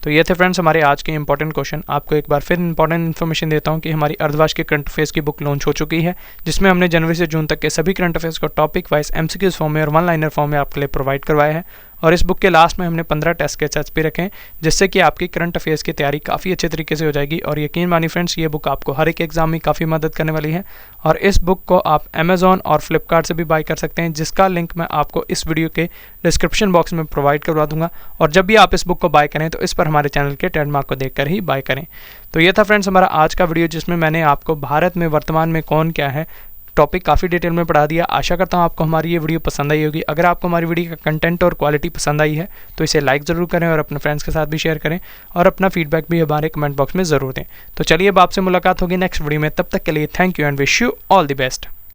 तो ये थे फ्रेंड्स हमारे आज के इंपॉर्टेंट क्वेश्चन। आपको एक बार फिर इंपॉर्टेंट इन्फॉर्मेशन देता हूँ कि हमारी अर्धवार्षिक के करंट अफेयर्स की बुक लॉन्च हो चुकी है, जिसमें हमने जनवरी से जून तक के सभी करंट अफेयर्स को टॉपिक वाइज MCQs फॉर्म में और 1 लाइनर फॉर्म में आपके लिए प्रोवाइड करवाया है। और इस बुक के लास्ट में हमने 15 टेस्ट के सेट्स भी रखे हैं, जिससे कि आपकी करंट अफेयर्स की तैयारी काफ़ी अच्छे तरीके से हो जाएगी। और यकीन मानिए फ्रेंड्स, ये बुक आपको हर एक एग्जाम में काफ़ी मदद करने वाली है। और इस बुक को आप Amazon और फ्लिपकार्ट से भी बाय कर सकते हैं, जिसका लिंक मैं आपको इस वीडियो के डिस्क्रिप्शन बॉक्स में प्रोवाइड करवा दूंगा। और जब भी आप इस बुक को बाय करें तो इस पर हमारे चैनल के ट्रेडमार्क को देखकर ही बाय करें। तो ये था फ्रेंड्स हमारा आज का वीडियो, जिसमें मैंने आपको भारत में वर्तमान में कौन क्या है टॉपिक काफ़ी डिटेल में पढ़ा दिया। आशा करता हूँ आपको हमारी ये वीडियो पसंद आई होगी। अगर आपको हमारी वीडियो का कंटेंट और क्वालिटी पसंद आई है तो इसे लाइक ज़रूर करें और अपने फ्रेंड्स के साथ भी शेयर करें और अपना फीडबैक भी हमारे कमेंट बॉक्स में ज़रूर दें। तो चलिए अब आपसे मुलाकात होगी नेक्स्ट वीडियो में, तब तक के लिए thank you and wish you all the best.